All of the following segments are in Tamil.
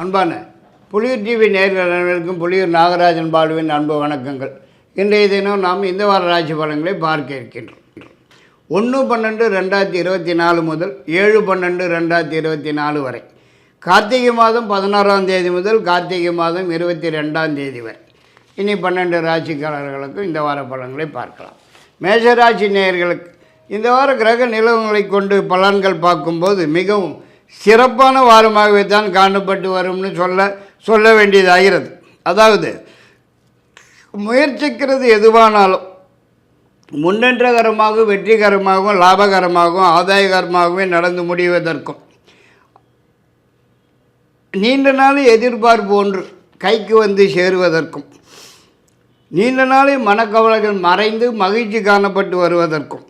அன்பான புலியூர் டிவி நேயர்கள் அனைவருக்கும் புலியூர் நாகராஜன் பாலுவின் அன்பு வணக்கங்கள். இன்றைய தினம் நாம் இந்த வார ராசி பலன்களை பார்க்க இருக்கின்றோம். 1/12/2024 முதல் 7/12/2024 வரை, கார்த்திகை மாதம் 16ஆம் தேதி முதல் கார்த்திகை மாதம் 22ஆம் தேதி வரை இனி 12 ராசிக்காரர்களுக்கும் இந்த வார பலன்களை பார்க்கலாம். மேஷராசி நேயர்களுக்கு இந்த வார கிரக நிலவங்களை கொண்டு பலன்கள் பார்க்கும்போது மிகவும் சிறப்பான வாரமாகவே தான் காணப்பட்டு வரும்னு சொல்ல வேண்டியதாகிறது. அதாவது முயற்சிக்கிறது எதுவானாலும் முன்னேற்றகரமாகவும் வெற்றிகரமாகவும் லாபகரமாகவும் ஆதாயகரமாகவே நடந்து முடிவதற்கும், நீண்ட நாள் எதிர்பார்ப்பு ஒன்று கைக்கு வந்து சேருவதற்கும், நீண்ட நாளில் மனக்கவலைகள் மறைந்து மகிழ்ச்சி காணப்பட்டு வருவதற்கும்,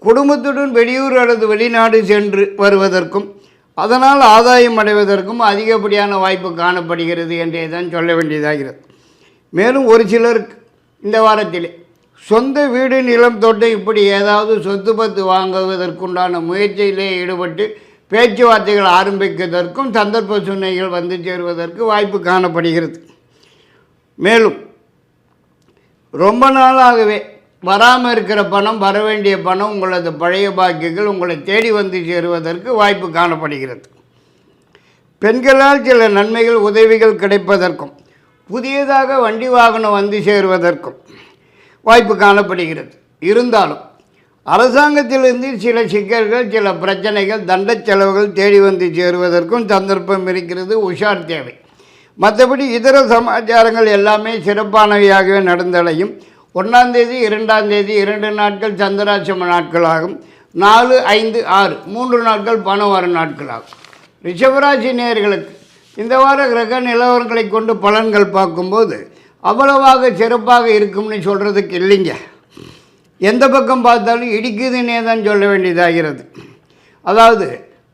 குடும்பத்துடன் வெளியூர் அல்லது வெளிநாடு சென்று வருவதற்கும், அதனால் ஆதாயம் அடைவதற்கும் அதிகப்படியான வாய்ப்பு காணப்படுகிறது என்றே தான் சொல்ல வேண்டியதாகிறது. மேலும் ஒரு சிலருக்கு இந்த வாரத்திலே சொந்த வீடு நிலம் தோட்டம் இப்படி ஏதாவது சொத்து பத்து வாங்குவதற்குண்டான முயற்சியிலே ஈடுபட்டு பேச்சுவார்த்தைகள் ஆரம்பிப்பதற்கும் சந்தர்ப்ப சூழ்நிலைகள் வந்து சேருவதற்கு வாய்ப்பு காணப்படுகிறது. மேலும் ரொம்ப நாளாகவே வராமல் இருக்கிற பணம், வர வேண்டிய பணம், உங்களது பழைய பாக்கியங்கள் உங்களை தேடி வந்து சேருவதற்கு வாய்ப்பு காணப்படுகிறது. பெண்களால் சில நன்மைகள் உதவிகள் கிடைப்பதற்கும், புதியதாக வண்டி வாகனம் வந்து சேருவதற்கும் வாய்ப்பு காணப்படுகிறது. இருந்தாலும் அரசாங்கத்திலிருந்து சில சிக்கல்கள், சில பிரச்சனைகள், தண்ட செலவுகள் தேடி வந்து சேருவதற்கும் சந்தர்ப்பம் இருக்கிறது. உஷார் தேவை. மற்றபடி இதர சமாச்சாரங்கள் எல்லாமே சிறப்பானவையாகவே நடந்தடையும். 1ஆம் தேதி 2ஆம் தேதி 2 நாட்கள் சந்திராசிரம நாட்களாகும். 4, 5, 6 3 நாட்கள் பணம் வரும் நாட்களாகும். ரிஷபராசி நேயர்களுக்கு இந்த வார கிரக நிலவரங்களை கொண்டு பலன்கள் பார்க்கும்போது அவ்வளவாக சிறப்பாக இருக்கும்னு சொல்கிறதுக்கு இல்லைங்க. எந்த பக்கம் பார்த்தாலும் இடிக்குதுன்னே தான் சொல்ல வேண்டியதாகிறது. அதாவது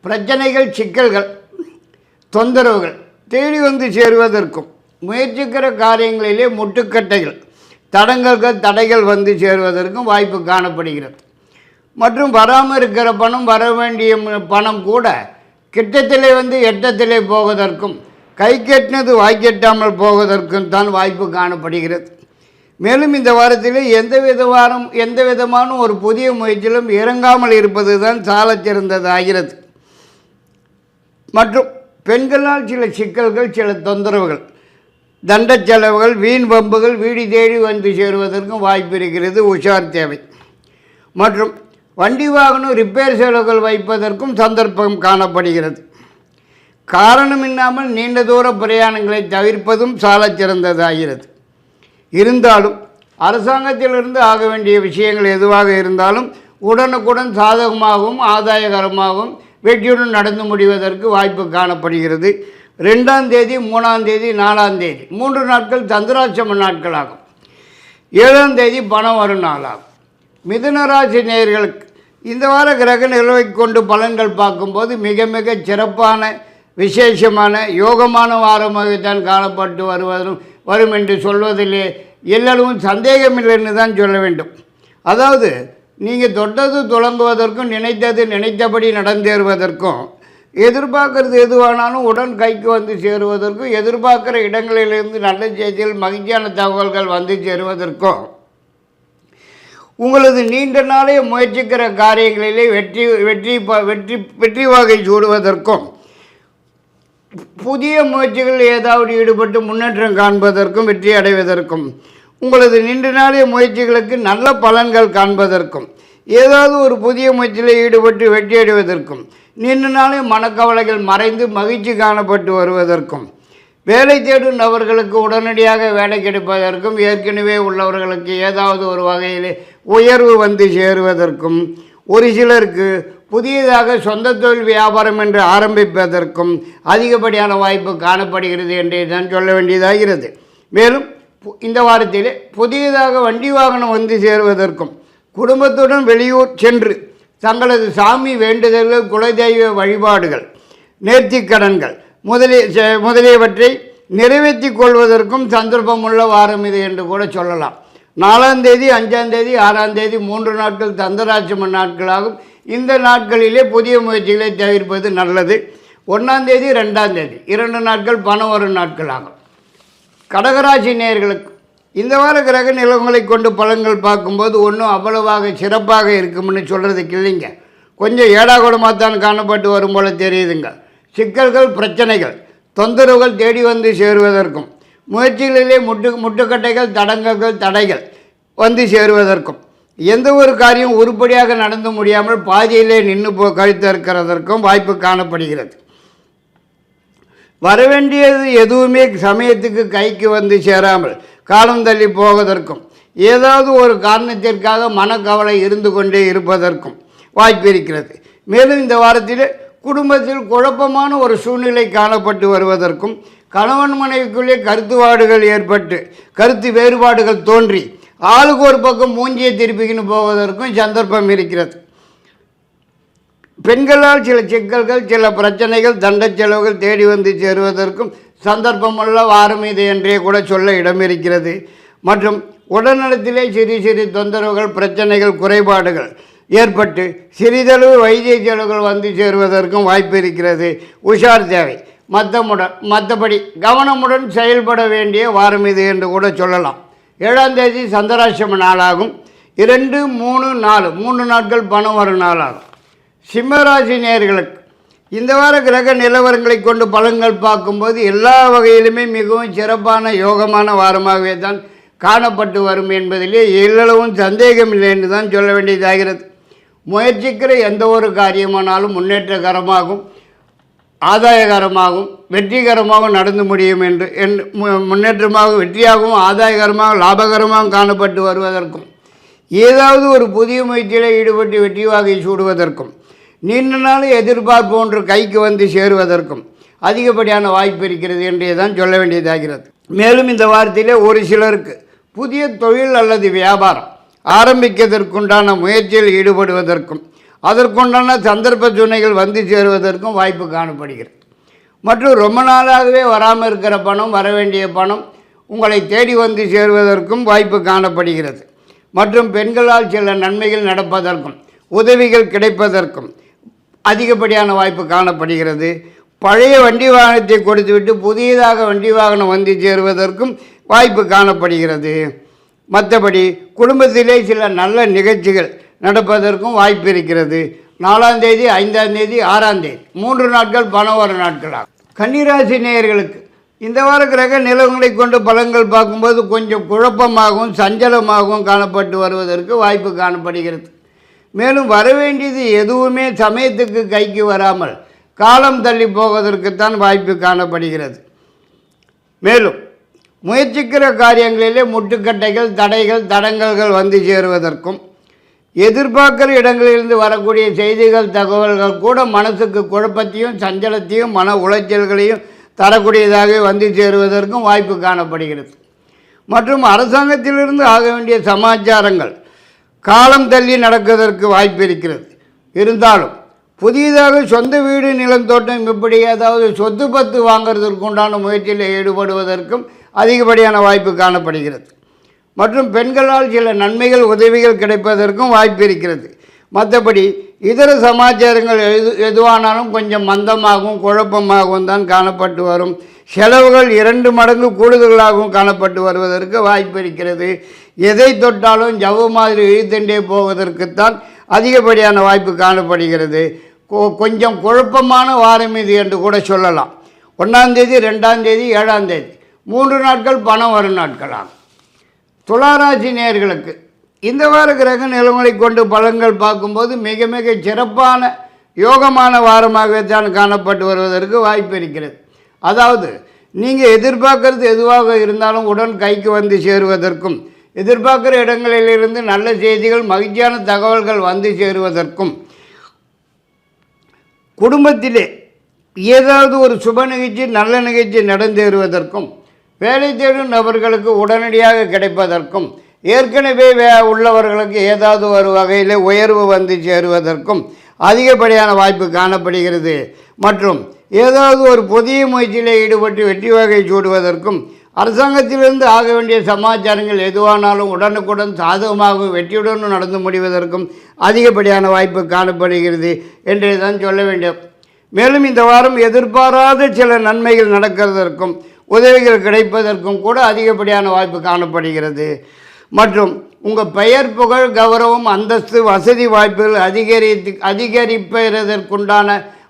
பிரச்சனைகள், சிக்கல்கள், தொந்தரவுகள் தேடி வந்து சேருவதற்கும், முயற்சிக்கிற காரியங்களிலே முட்டுக்கட்டைகள், தடைகள் வந்து சேருவதற்கும் வாய்ப்பு காணப்படுகிறது. மற்றும் வராமல் இருக்கிற பணம், வர வேண்டிய பணம் கூட கிட்டத்திலே வந்து எட்டத்திலே போவதற்கும், கை கெட்டினது வாய்க்கெட்டாமல் போவதற்கும் தான் வாய்ப்பு காணப்படுகிறது. மேலும் இந்த வாரத்திலே எந்த விதமான ஒரு புதிய முயற்சியிலும் இறங்காமல் இருப்பது தான் சாலச் சிறந்ததாகிறது. மற்றும் பெண்களால் சில சிக்கல்கள், சில தொந்தரவுகள், தண்ட செலவுகள், வீண் வம்புகள் வீடு தேடி வந்து சேருவதற்கும் வாய்ப்பு இருக்கிறது. உஷார் தேவை. மற்றும் வண்டி வாகனம் ரிப்பேர் செலவுகள் வைப்பதற்கும் சந்தர்ப்பம் காணப்படுகிறது. காரணமில்லாமல் நீண்ட தூர பிரயாணங்களை தவிர்ப்பதும் சாலச் சிறந்ததாகிறது. இருந்தாலும் அரசாங்கத்திலிருந்து ஆக வேண்டிய விஷயங்கள் எதுவாக இருந்தாலும் உடனுக்குடன் சாதகமாகவும் ஆதாயகரமாகவும் வெற்றியுடன் நடந்து முடிவதற்கு வாய்ப்பு காணப்படுகிறது. 2ஆம் தேதி 3ஆம் தேதி 4ஆம் தேதி 3 நாட்கள் சந்திராசிரம நாட்களாகும். 7ஆம் தேதி பணம் வரும் நாளாகும். மிதுனராசி நேயர்களுக்கு இந்த வார கிரக நிலவை கொண்டு பலன்கள் பார்க்கும்போது மிக மிக சிறப்பான, விசேஷமான, யோகமான வாரமாகத்தான் காணப்பட்டு வரும் என்று சொல்வதிலே எல்லளவும் சந்தேகமில்லைன்னு தான் சொல்ல வேண்டும். அதாவது நீங்கள் தொட்டது துளங்குவதற்கும், நினைத்தது நினைத்தபடி நடந்தேறுவதற்கும், எதிர்பார்க்கறது எதுவானாலும் உடன் கைக்கு வந்து சேருவதற்கும், எதிர்பார்க்குற இடங்களிலிருந்து நல்ல செய்திகள், மகிழ்ச்சியான தகவல்கள் வந்து சேருவதற்கும், உங்களது நீண்ட நாளே முயற்சிக்கிற காரியங்களிலே வெற்றி வகை சூடுவதற்கும், புதிய முயற்சிகள் ஏதாவது ஈடுபட்டு முன்னேற்றம் காண்பதற்கும், வெற்றி அடைவதற்கும், உங்களது நீண்ட நாளே முயற்சிகளுக்கு நல்ல பலன்கள் காண்பதற்கும், ஏதாவது ஒரு புதிய முயற்சியில் ஈடுபட்டு வெற்றி அடைவதற்கும், நீண்ட நாளே மனக்கவலைகள் மறைந்து மகிழ்ச்சி காணப்பட்டு வருவதற்கும், வேலை தேடும் நபர்களுக்கு உடனடியாக வேலை கிடைப்பதற்கும், ஏற்கனவே உள்ளவர்களுக்கு ஏதாவது ஒரு வகையில் உயர்வு வந்து சேருவதற்கும், ஒரு சிலருக்கு புதியதாக சொந்த தொழில் வியாபாரம் என்று ஆரம்பிப்பதற்கும் அதிகப்படியான வாய்ப்பு காணப்படுகிறது என்றே தான் சொல்ல வேண்டியதாகிறது. மேலும் இந்த வாரத்திலே புதியதாக வண்டி வாகனம் வந்து சேருவதற்கும், குடும்பத்துடன் வெளியூர் சென்று தங்களது சாமி வேண்டுதல்கள், குலதெய்வ வழிபாடுகள், நேர்த்திக்கடன்கள் முதலியவற்றை நிறைவேற்றி கொள்வதற்கும் சந்தர்ப்பமுள்ள வாரம் இது என்று கூட சொல்லலாம். 4ஆம் தேதி 5ஆம் தேதி 6ஆம் தேதி 3 நாட்கள் சந்திராசிரம நாட்களாகும். இந்த நாட்களிலே புதிய முயற்சிகளை தவிர்ப்பது நல்லது. 1ஆம் தேதி 2ஆம் தேதி 2 நாட்கள் பணம் வரும் நாட்கள் ஆகும். கடகராசி நேயர்களுக்கு இந்த வார கிரக நிலவங்களை கொண்டு பலன்கள் பார்க்கும்போது ஒன்றும் அவ்வளவாக சிறப்பாக இருக்கும்னு சொல்கிறதுக்கு இல்லைங்க. கொஞ்சம் ஏடாகூடமாக தான் காணப்பட்டு வரும் போல தெரியுதுங்க. சிக்கல்கள், பிரச்சனைகள், தொந்தரவுகள் தேடி வந்து சேருவதற்கும், முயற்சிகளிலே முட்டுக்கட்டைகள், தடைகள் வந்து சேருவதற்கும், எந்த ஒரு காரியம் உருப்படியாக நடந்து முடியாமல் பாதியிலே நின்று கழித்து இருக்கிறதற்கும் வாய்ப்பு காணப்படுகிறது. வரவேண்டியது எதுவுமே சமயத்துக்கு கைக்கு வந்து சேராமல் காலம் தள்ளி போவதற்கும், ஏதாவது ஒரு காரணத்திற்காக மனக்கவலை இருந்து கொண்டே இருப்பதற்கும் வாய்ப்பு இருக்கிறது. மேலும் இந்த வாரத்தில் குடும்பத்தில் குழப்பமான ஒரு சூழ்நிலை காணப்பட்டு வருவதற்கும், கணவன் மனைவிக்குள்ளே கருத்துவாடுகள் ஏற்பட்டு கருத்து வேறுபாடுகள் தோன்றி ஆளுக்கு ஒரு பக்கம் மூஞ்சியை திருப்பிக்கின்னு போவதற்கும் சந்தர்ப்பம் இருக்கிறது. பெண்களால் சில சிக்கல்கள், சில பிரச்சனைகள், தண்ட செலவுகள் தேடி வந்து சேருவதற்கும் சந்தர்ப்பமுள்ள வாரம் இது என்றே கூட சொல்ல இடம் இருக்கிறது. மற்றும் உடல்நலத்திலே சிறு தொந்தரவுகள், பிரச்சனைகள், குறைபாடுகள் ஏற்பட்டு சிறிதளவு வைத்திய செலவுகள் வந்து சேருவதற்கும் வாய்ப்பு இருக்கிறது. உஷார் தேவை. மற்றபடி கவனமுடன் செயல்பட வேண்டிய வாரம் இது என்று கூட சொல்லலாம். 7ஆம் தேதி சந்திராஷ்டம நாளாகும். 2, 3, 4 3 நாட்கள் பணம் வரும் நாளாகும். சிம்மராசி நேயர்களுக்கு இந்த வார கிரக நிலவரங்களை கொண்டு பலன்கள் பார்க்கும்போது எல்லா வகையிலுமே மிகவும் சிறப்பான யோகமான வாரமாகவே தான் காணப்பட்டு வரும் என்பதிலே எல்லளவும் சந்தேகமில்லை என்று தான் சொல்ல வேண்டியதாகிறது. முயற்சிக்கிற எந்த ஒரு காரியமானாலும் முன்னேற்றகரமாகும், ஆதாயகரமாகவும் வெற்றிகரமாகவும் நடந்து முடியும் என்று முன்னேற்றமாக வெற்றியாகவும் ஆதாயகரமாக லாபகரமாகவும் காணப்பட்டு வருவதற்கும், ஏதாவது ஒரு புதிய முயற்சியில் ஈடுபட்டு வெற்றி வாகை சூடுவதற்கும், நீண்ட நாள் எதிர்பார்ப்பு ஒன்று கைக்கு வந்து சேருவதற்கும் அதிகப்படியான வாய்ப்பு இருக்கிறது என்றே தான் சொல்ல வேண்டியதாகிறது. மேலும் இந்த வாரத்திலே ஒரு சிலருக்கு புதிய தொழில் அல்லது வியாபாரம் ஆரம்பிக்கிறதற்குண்டான முயற்சியில் ஈடுபடுவதற்கும், அதற்குண்டான சந்தர்ப்ப சூழ்நிலைகள் வந்து சேருவதற்கும் வாய்ப்பு காணப்படுகிறது. மற்றும் ரொம்ப நாளாகவே வராமல் இருக்கிற பணம், வரவேண்டிய பணம் உங்களை தேடி வந்து சேருவதற்கும் வாய்ப்பு காணப்படுகிறது. மற்றும் பெண்களால் சில நன்மைகள் நடப்பதற்கும், உதவிகள் கிடைப்பதற்கும் அதிகப்படியான வாய்ப்பு காணப்படுகிறது. பழைய வண்டி வாகனத்தை கொடுத்துவிட்டு புதியதாக வண்டி வாகனம் வந்து சேருவதற்கும் வாய்ப்பு காணப்படுகிறது. மற்றபடி குடும்பத்திலே சில நல்ல நிகழ்ச்சிகள் நடப்பதற்கும் வாய்ப்பு இருக்கிறது. 4ஆம் தேதி, 5ஆம் தேதி, 6ஆம் தேதி 3 நாட்கள் பணம் வரும் நாட்களாகும். கன்னிராசி நேயர்களுக்கு இந்த வார கிரக நிலவங்களை கொண்டு பலன்கள் பார்க்கும்போது கொஞ்சம் குழப்பமாகவும் சஞ்சலமாகவும் காணப்பட்டு வருவதற்கு வாய்ப்பு காணப்படுகிறது. மேலும் வரவேண்டியது எதுவுமே சமயத்துக்கு கைக்கு வராமல் காலம் தள்ளி போவதற்குத்தான் வாய்ப்பு காணப்படுகிறது. மேலும் முயற்சிக்கிற காரியங்களிலே முட்டுக்கட்டைகள், தடங்கல்கள் வந்து சேருவதற்கும், எதிர்பார்க்கிற இடங்களிலிருந்து வரக்கூடிய செய்திகள், தகவல்கள் கூட மனசுக்கு குழப்பத்தையும் சஞ்சலத்தையும் மன உளைச்சல்களையும் தரக்கூடியதாக வந்து சேருவதற்கும் வாய்ப்பு காணப்படுகிறது. மற்றும் அரசாங்கத்திலிருந்து ஆக வேண்டிய சமாச்சாரங்கள் காலம் தள்ளி நடக்குவதற்கு வாய்ப்பு இருக்கிறது. இருந்தாலும் புதியதாக சொந்த வீடு, நிலம், தோட்டம் இப்படி ஏதாவது சொத்து பத்து வாங்கிறதுக்கு உண்டான முயற்சியில் ஈடுபடுவதற்கும் அதிகப்படியான வாய்ப்பு காணப்படுகிறது. மற்றும் பெண்களால் சில நன்மைகள், உதவிகள் கிடைப்பதற்கும் வாய்ப்பு இருக்கிறது. மற்றபடி இதர சமாச்சாரங்கள் எதுவானாலும் கொஞ்சம் மந்தமாகவும் குழப்பமாகவும் தான் காணப்பட்டு வரும். செலவுகள் 2 மடங்கு கூடுதலாகவும் காணப்பட்டு வருவதற்கு வாய்ப்பு இருக்கிறது. எதை தொட்டாலும் ஜவ்வு மாதிரி இழுத்தண்டே போவதற்குத்தான் அதிகப்படியான வாய்ப்பு காணப்படுகிறது. கொஞ்சம் குழப்பமான வாரம் இது என்று கூட சொல்லலாம். 1ஆம் தேதி, 2ஆம் தேதி, 7ஆம் தேதி 3 நாட்கள் பணம் வரும் நாட்களாகும். துளாராசி நேயர்களுக்கு இந்த வார கிரக நிலவங்களை கொண்டு பலன்கள் பார்க்கும்போது மிக மிக சிறப்பான யோகமான வாரமாகவே தான் காணப்பட்டு வருவதற்கு வாய்ப்பு இருக்கிறது. அதாவது நீங்கள் எதிர்பார்க்கறது எதுவாக இருந்தாலும் உடன் கைக்கு வந்து சேருவதற்கும், எதிர்பார்க்குற இடங்களிலிருந்து நல்ல செய்திகள், மகிழ்ச்சியான தகவல்கள் வந்து சேருவதற்கும், குடும்பத்திலே ஏதாவது ஒரு சுப நிகழ்ச்சி, நல்ல நிகழ்ச்சி நடந்தேறுவதற்கும், வேலை தேடும் நபர்களுக்கு உடனடியாக கிடைப்பதற்கும், ஏற்கனவே உள்ளவர்களுக்கு ஏதாவது ஒரு வகையில் உயர்வு வந்து சேருவதற்கும் அதிகப்படியான வாய்ப்பு காணப்படுகிறது. மற்றும் ஏதாவது ஒரு புதிய முயற்சியில் ஈடுபட்டு வெற்றி வகை சூடுவதற்கும், அரசாங்கத்திலிருந்து ஆக வேண்டிய சமாச்சாரங்கள் எதுவானாலும் உடனுக்குடன் சாதகமாகவும் வெற்றியுடன் நடந்து முடிவதற்கும் அதிகப்படியான வாய்ப்பு காணப்படுகிறது என்றே தான் சொல்ல வேண்டும். மேலும் இந்த வாரம் எதிர்பாராத சில நன்மைகள் நடக்கிறதற்கும் உதவிகள் கிடைப்பதற்கும் கூட அதிகப்படியான வாய்ப்பு காணப்படுகிறது. மற்றும் உங்கள் பெயர் புகழ் கௌரவம் அந்தஸ்து வசதி வாய்ப்புகள் அதிகரிப்பதற்குண்டான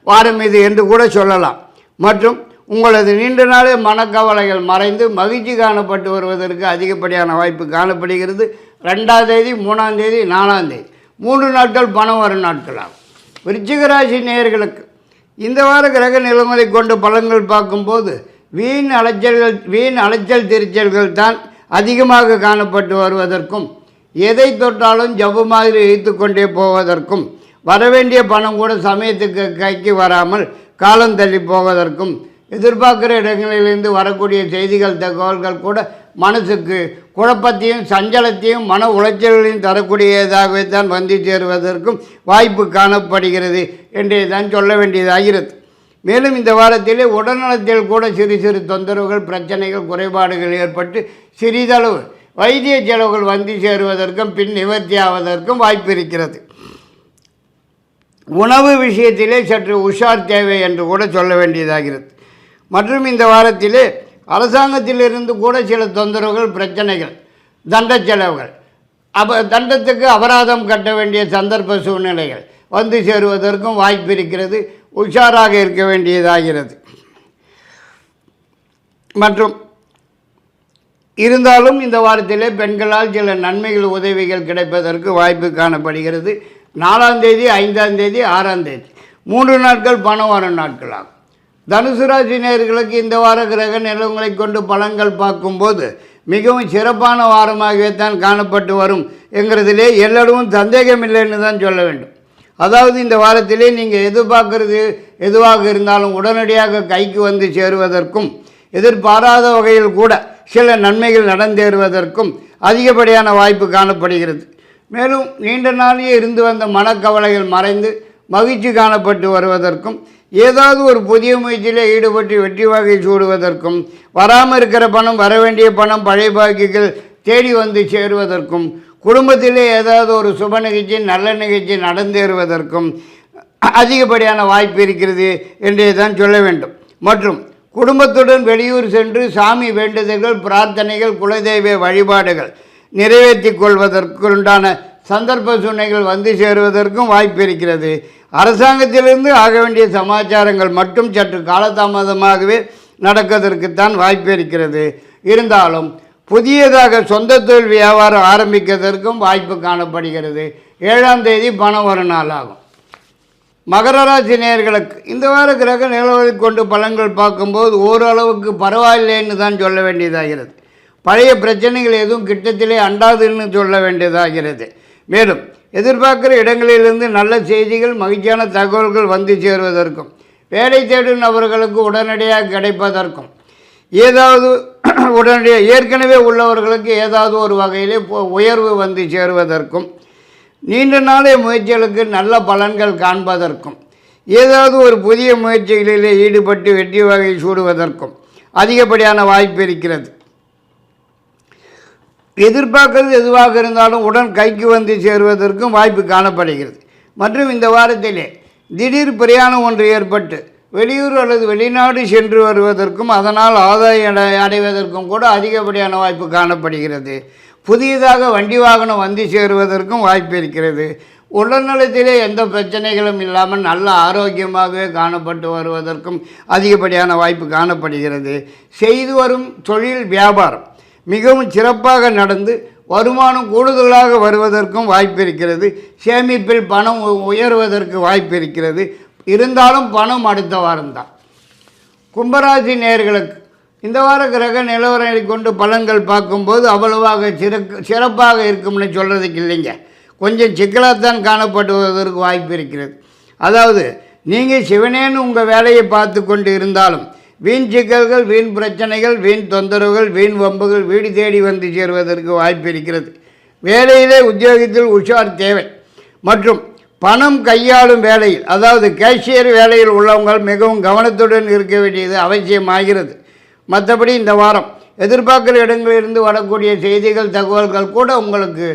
வாரம் இது என்று கூட சொல்லலாம். மற்றும் உங்களது நீண்ட நாளே மனக்கவலைகள் மறைந்து மகிழ்ச்சி காணப்பட்டு வருவதற்கு அதிகப்படியான வாய்ப்பு காணப்படுகிறது. 2ஆம் தேதி 3ஆம் தேதி 4ஆம் தேதி 3 நாட்கள் பணம் வரும் நாட்களாகும். விருச்சிக ராசி நேயர்களுக்கு இந்த வார கிரக நிலைமைகளை கொண்டு பலன்கள் பார்க்கும்போது வீண் அலைச்சல் திருச்சல்கள் தான் அதிகமாக காணப்பட்டு வருவதற்கும் எதை தொட்டாலும் ஜவ்வு மாதிரி இழுத்து கொண்டே போவதற்கும் வரவேண்டிய பணம் கூட சமயத்துக்கு கைக்கு வராமல் காலம் தள்ளி போவதற்கும் எதிர்பார்க்குற இடங்களிலிருந்து வரக்கூடிய செய்திகள் தகவல்கள் கூட மனசுக்கு குழப்பத்தையும் சஞ்சலத்தையும் மன உளைச்சல்களையும் தரக்கூடியதாகவே தான் வந்து சேருவதற்கும் வாய்ப்பு காணப்படுகிறது என்றே தான் சொல்ல வேண்டியதாகிறது. மேலும் இந்த வாரத்திலே உடல்நலத்தில் கூட சிறு சிறு தொந்தரவுகள் பிரச்சனைகள் குறைபாடுகள் ஏற்பட்டு சிறிதளவு வைத்திய செலவுகள் வந்து சேருவதற்கும் பின் நிவர்த்தி ஆவதற்கும் வாய்ப்பு இருக்கிறது. உணவு விஷயத்திலே சற்று உஷார் தேவை என்று கூட சொல்ல வேண்டியதாகிறது. மற்றும் இந்த வாரத்திலே அரசாங்கத்திலிருந்து கூட சில தொந்தரவுகள் பிரச்சனைகள் தண்ட செலவுகள் தண்டத்துக்கு அபராதம் கட்ட வேண்டிய சந்தர்ப்ப சூழ்நிலைகள் வந்து சேருவதற்கும் வாய்ப்பு இருக்கிறது. உஷாராக இருக்க வேண்டியதாகிறது. மற்றும் இருந்தாலும் இந்த வாரத்திலே பெண்களால் சில நன்மைகள் உதவிகள் கிடைப்பதற்கு வாய்ப்பு காணப்படுகிறது. 4ஆம் தேதி 5ஆம் தேதி 6ஆம் தேதி 3 நாட்கள் பணம் வரும் நாட்களாகும். தனுசு ராசி நேயர்களுக்கு இந்த வார கிரக நிலவங்களை கொண்டு பலன்கள் பார்க்கும்போது மிகவும் சிறப்பான வாரமாகவே தான் காணப்பட்டு வரும் என்கிறதிலே எல்லோரும் சந்தேகமில்லைன்னு தான் சொல்ல வேண்டும். அதாவது இந்த வாரத்திலே நீங்கள் எதிர்பார்க்கறது எதுவாக இருந்தாலும் உடனடியாக கைக்கு வந்து சேருவதற்கும் எதிர்பாராத வகையில் கூட சில நன்மைகள் நடந்தேறுவதற்கும் அதிகப்படியான வாய்ப்பு காணப்படுகிறது. மேலும் நீண்ட நாளையே இருந்து வந்த மனக்கவலைகள் மறைந்து மகிழ்ச்சி காணப்பட்டு வருவதற்கும் ஏதாவது ஒரு புதிய முயற்சியில் ஈடுபட்டு வெற்றி வாகை சூடுவதற்கும் வராமல் இருக்கிற பணம் வரவேண்டிய பணம் பழைய பாக்கிகள் தேடி வந்து சேருவதற்கும் குடும்பத்திலே ஏதாவது ஒரு சுப நிகழ்ச்சி நல்ல நிகழ்ச்சி நடந்தேறுவதற்கும் அதிகப்படியான வாய்ப்பு இருக்கிறது என்றே தான் சொல்ல வேண்டும். மற்றும் குடும்பத்துடன் வெளியூர் சென்று சாமி வேண்டுதல்கள் பிரார்த்தனைகள் குலதெய்வ வழிபாடுகள் நிறைவேற்றி கொள்வதற்குண்டான சந்தர்ப்ப சூழ்நிலைகள் வந்து சேருவதற்கும் வாய்ப்பு இருக்கிறது. அரசாங்கத்திலிருந்து ஆக வேண்டிய சமாச்சாரங்கள் மட்டும் சற்று காலதாமதமாகவே நடப்பதற்குத்தான் வாய்ப்பு இருக்கிறது. இருந்தாலும் புதியதாக சொந்த தொழில் வியாபாரம் ஆரம்பிக்கிறதற்கும் வாய்ப்பு காணப்படுகிறது. 7ஆம் தேதி பணம் வரும் நாளாகும். மகர ராசி நேயர்களுக்கு இந்த வார கிரக நிலவரை கொண்டு பலன்கள் பார்க்கும்போது ஓரளவுக்கு பரவாயில்லைன்னு தான் சொல்ல வேண்டியதாகிறது. பழைய பிரச்சனைகள் எதுவும் கிட்டத்திலே அண்டாதுன்னு சொல்ல வேண்டியதாகிறது. மேலும் எதிர்பார்க்குற இடங்களிலிருந்து நல்ல செய்திகள் மகிழ்ச்சியான தகவல்கள் வந்து சேருவதற்கும் வேலை தேடும் நபர்களுக்கு உடனடியாக கிடைப்பதற்கும் ஏதாவது உடனடியாக ஏற்கனவே உள்ளவர்களுக்கு ஏதாவது ஒரு வகையிலே உயர்வு வந்து சேருவதற்கும் நீண்ட நாளைய முயற்சிகளுக்கு நல்ல பலன்கள் காண்பதற்கும் ஏதாவது ஒரு புதிய முயற்சிகளிலே ஈடுபட்டு வெற்றி வகை சூடுவதற்கும் அதிகப்படியான வாய்ப்பு இருக்கிறது. எதிர்பார்க்கிறது எதுவாக இருந்தாலும் உடன் கைக்கு வந்து சேருவதற்கும் வாய்ப்பு காணப்படுகிறது. மற்றும் இந்த வாரத்திலே திடீர் பிரயாணம் ஒன்று ஏற்பட்டு வெளியூர் அல்லது வெளிநாடு சென்று வருவதற்கும் அதனால் ஆதாயம் அடைவதற்கும் கூட அதிகப்படியான வாய்ப்பு காணப்படுகிறது. புதியதாக வண்டி வாகனம் வந்து சேருவதற்கும் வாய்ப்பு இருக்கிறது. உடல்நலத்திலே எந்த பிரச்சனைகளும் இல்லாமல் நல்ல ஆரோக்கியமாகவே காணப்பட்டு வருவதற்கும் அதிகப்படியான வாய்ப்பு காணப்படுகிறது. செய்து வரும் தொழில் வியாபாரம் மிகவும் சிறப்பாக நடந்து வருமானம் கூடுதலாக வருவதற்கும் வாய்ப்பு இருக்கிறது. சேமிப்பில் பணம் உயர்வதற்கு வாய்ப்பு இருக்கிறது. இருந்தாலும் பணம் அடுத்த வாரம்தான். கும்பராசி நேயர்களுக்கு இந்த வார கிரக நிலவரங்களை கொண்டு பலன்கள் பார்க்கும்போது அவ்வளவாக சிறப்பாக இருக்கும்னு சொல்கிறதுக்கு இல்லைங்க, கொஞ்சம் சிக்கலாகத்தான் காணப்படுவதற்கு வாய்ப்பு இருக்கிறது. அதாவது நீங்கள் சிவனேன்னு உங்கள் வேலையை பார்த்து கொண்டு இருந்தாலும் வீண் சிக்கல்கள் வீண் பிரச்சனைகள் வீண் தொந்தரவுகள் வீண் வம்புகள் வீடு தேடி வந்து சேருவதற்கு வாய்ப்பு இருக்கிறது. வேலையிலே உத்தியோகத்தில் உஷார் தேவை. மற்றும் பணம் கையாளும் வேலையில் அதாவது கேஷியர் வேலையில் உள்ளவங்கள் மிகவும் கவனத்துடன் இருக்க வேண்டியது அவசியமாகிறது. மற்றபடி இந்த வாரம் எதிர்பார்க்குற இடங்களிலிருந்து வரக்கூடிய செய்திகள் தகவல்கள் கூட உங்களுக்கு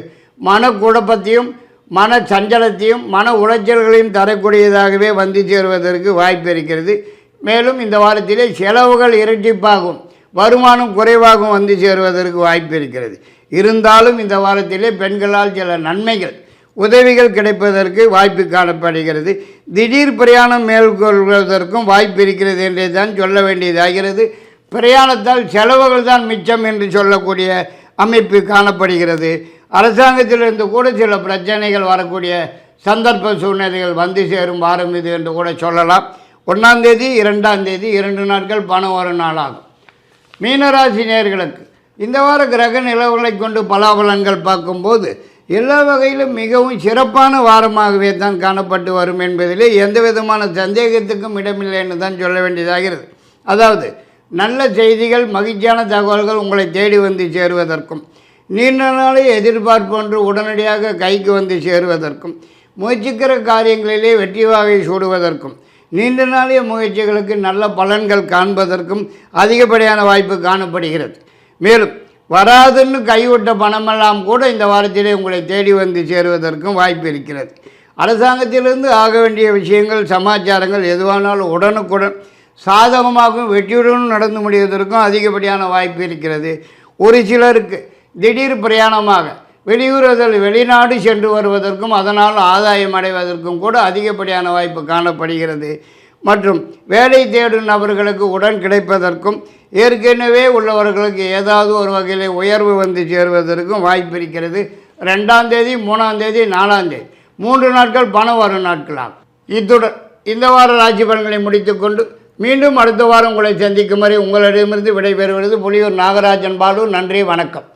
மனக்குழப்பத்தையும் மன சஞ்சலத்தையும் மன உளைச்சல்களையும் தரக்கூடியதாகவே வந்து சேருவதற்கு வாய்ப்பு இருக்கிறது. மேலும் இந்த வாரத்திலே செலவுகள் இரட்டிப்பாகும், வருமானம் குறைவாகவும் வந்து சேருவதற்கு வாய்ப்பு இருக்கிறது. இருந்தாலும் இந்த வாரத்திலே பெண்களால் சில நன்மைகள் உதவிகள் கிடைப்பதற்கு வாய்ப்பு காணப்படுகிறது. திடீர் பிரயாணம் மேற்கொள்வதற்கும் வாய்ப்பு இருக்கிறது என்றே தான் சொல்ல வேண்டியதாகிறது. பிரயாணத்தால் செலவுகள் தான் மிச்சம் என்று சொல்லக்கூடிய அமைப்பு காணப்படுகிறது. அரசாங்கத்திலிருந்து கூட சில பிரச்சனைகள் வரக்கூடிய சந்தர்ப்ப சூழ்நிலைகள் வந்து சேரும் வாரம் இது என்று கூட சொல்லலாம். 1ஆம் தேதி 2ஆம் தேதி 2 நாட்கள் பணம் ஒரு நாளாகும். மீனராசி நேயர்களுக்கு இந்த வார கிரக நிலவுகளை கொண்டு பலாபலன்கள் பார்க்கும்போது எல்லா வகையிலும் மிகவும் சிறப்பான வாரமாகவே தான் காணப்பட்டு வரும் என்பதிலே எந்த விதமான சந்தேகத்துக்கும் இடமில்லை என்று தான் சொல்ல வேண்டியதாகிறது. அதாவது நல்ல செய்திகள், மகிழ்ச்சியான தகவல்கள் உங்களை தேடி வந்து சேருவதற்கும், நீண்ட நாளே எதிர்பார்ப்பொன்று உடனடியாக கைக்கு வந்து சேருவதற்கும், முயற்சிக்கிற காரியங்களிலே வெற்றி வாகை சூடுவதற்கும், நீண்ட நாளைய முயற்சிகளுக்கு நல்ல பலன்கள் காண்பதற்கும் அதிகப்படியான வாய்ப்பு காணப்படுகிறது. மேலும் வராதுன்னு கைவிட்ட பணமெல்லாம் கூட இந்த வாரத்திலே உங்களை தேடி வந்து சேருவதற்கும் வாய்ப்பு இருக்கிறது. அரசாங்கத்திலிருந்து ஆக வேண்டிய விஷயங்கள், சமாச்சாரங்கள் எதுவானாலும் உடனுக்குடன் சாதகமாகவும் வெற்றியுடனும் நடந்து முடிவதற்கும் அதிகப்படியான வாய்ப்பு இருக்கிறது. ஒரு சிலருக்கு திடீர் பிரயாணமாக வெளிநாடு சென்று வருவதற்கும் அதனால் ஆதாயம் அடைவதற்கும் கூட அதிகப்படியான வாய்ப்பு காணப்படுகிறது. மற்றும் வேலை தேடும் நபர்களுக்கு உடன் கிடைப்பதற்கும், ஏற்கனவே உள்ளவர்களுக்கு ஏதாவது ஒரு வகையில் உயர்வு வந்து சேருவதற்கும் வாய்ப்பு இருக்கிறது. 2ஆம் தேதி 3ஆம் தேதி 4ஆம் தேதி 3 நாட்கள் பணம் வரும் நாட்களாகும். இத்துடன் இந்த வார ராசி பலன்களை முடித்துக்கொண்டு மீண்டும் அடுத்த வாரம் உங்களை சந்திக்கும் வரை உங்களிடமிருந்து விடைபெறுவது புலியூர் நாகராஜன் பாலு. நன்றி, வணக்கம்.